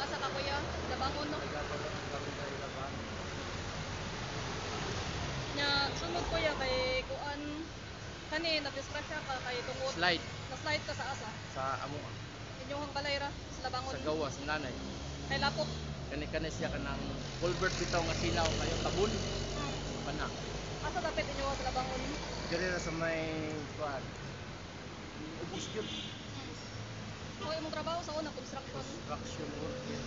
asa ka kuya, labangon no. Nya sunod kuya kay kuan kani na-disgrasya ka kay tungod Slide na slide ka sa asa. sa amo Inyong balay ra sa labangon. sa gawas nanay. Kay lapok. Kani siya kanang culvert bitaw nga sinaw kayo tabon. Pana. Asa dapat inyo sa labangon? Diri ra sa may kuan. Ubos yun. O imong trabaho sa una construction. Construction worker.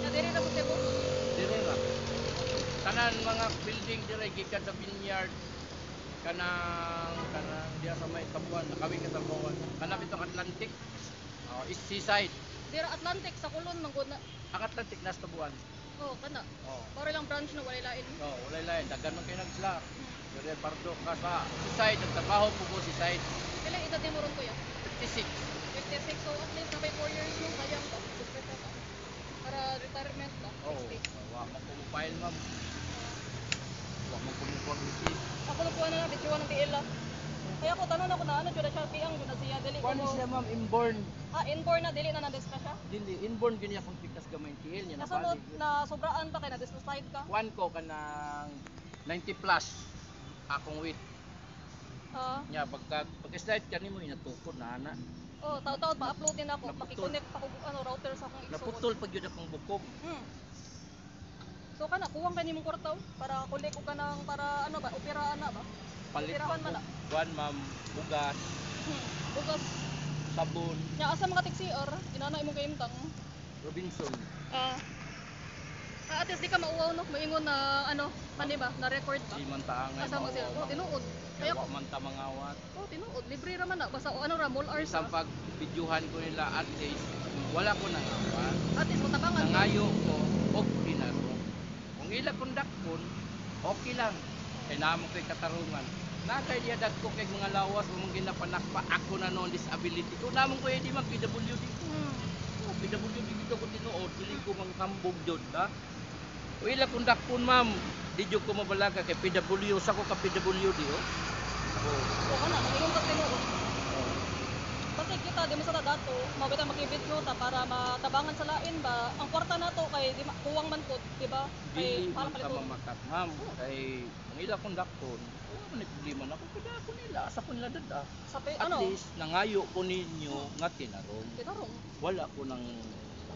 Ya diri ra pud mo. Dire ra. Tanan mga building dire gikan sa vineyard kanang diya sa may tabuan nakawin ka sa tabuan. Kanang itong Atlantic. Oh, east seaside. Dira Atlantic sa Kulon manggod na. Ang Atlantic nas tabuan. Oh, kana. Oh. Para lang branch na walay lain. Oh, walay lain daghan man kay nagsla. Dire pardo ka sa seaside nagtrabaho po ko seaside. Pila edad mo ron kuya? 56. 56, so at least na 4 years mo sayang ba? Suspeta ka. Para retirement ba? Oh, 60. wa man ko mobile ma'am. Wa man ko mobile. Ako lang po na bituan ng TL la. Kaya ako tanon ako na ano jud siya piyang jud na siya dili ko Kuan mo. siya ma'am inborn. Inborn na dili na na-discuss siya. Dili inborn gini akong pikas gamay TL niya na Nasunod bali. na sobraan pa kay na-discuss ka. Kuan ko kanang 90 plus akong weight. Nya pagka-slide kanimo inatukod na ana. Oh, taw-taw pa-upload din ako. Naputol. Maki-connect pa ko ano router sa akong isuot. Naputol pag yun akong bukog. So kana kuwang kanimong kwartaw para kulik ko kanang para ano ba opera ana ba? Palit Operahan man man na. kuan ma'am bugas, Bugas. sabon, Nya asa mga taxi-or inana imong kaimtang. Robinson. At least di ka mauwaw no, maingon na ano, kani ba, na record ba? Di man taangay Asa mo sila? Oh, tinuod. Kaya Kaya ko, man ta mangawat. oh, tinuod, libre ra man na. Basta ano ra, mall hours Isang ra. pag videohan ko nila at least wala ko nangawat. At least matabangan ka. Nangayo ko okay na ro. Kung ila kundakon okay lang. Kay namo ko'y katarungan. Nakay diya ko kay mga lawas mong ginapanakpa ako na noon disability ko. Namon ko di mag PWD. Oh, PWD dito ko tinuod, dili ko manghambog jud ha. O ila kundakon ma'am, di jud ko mabalaga kay PW sa ko ka PWD oh. So kana, maingon ka tinuod. Kasi kita di mo sa dato, mabita makibit no ta para matabangan sa lain ba. Ang kwarta nato kay di kuwang man pod, di ba? Dili Kay para man ka palit. mamakat ma'am. Kay ang ila kundakon, wala man problema na ko kada ko nila, asa ko nila dada. Sa At ano? least nangayo ko ninyo nga tinarong. Tinarong. Wala ko nang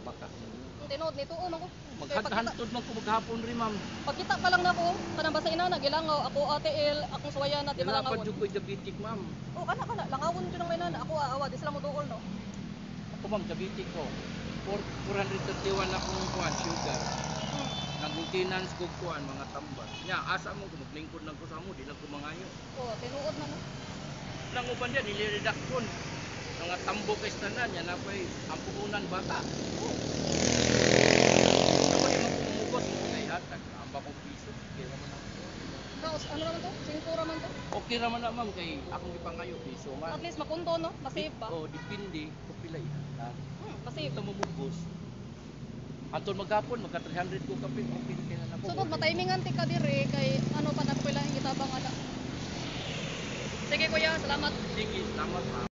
makat ninyo. Ang tinuod nito man ko. Maghantod man ko maghapon rin ma'am. Pagkita pa lang nako, kanang basta ina nagilangaw ako ATL, akong suwayan na di Wala pa malangawon. jud ko'y diabetic ma'am. Oh, kana langawon jud ang may nana. Ako aawa di sila mo duol no. Ako ma'am diabetic ko. 431 akong kuan sugar. Nag-maintenance ko kuan mga tambal. Nya asa mo ko maglingkod lang ko sa amo, di lang ko mangayo. Oh, tinuod na no. Nang uban diyan iliredakton. Mga tambo kay tanan nya na ko'y ang puhunan bata. Ako di magpumugos mo kay hatag ang bakong piso. Okay naman ako. Kaos, ano naman to? 5 raman to? Okay naman na ma'am kay akong gipangayo piso man. At least makunto no, masave ba? Oh, depende kung pila ihatag. Masave. Ito mamugos. Anton maghapon magka 300 ko kape okay kay na nako. Sunod matimingan ti ka dire kay ano pa na pila itabang ana. Sige kuya, salamat. Sige, salamat ma'am.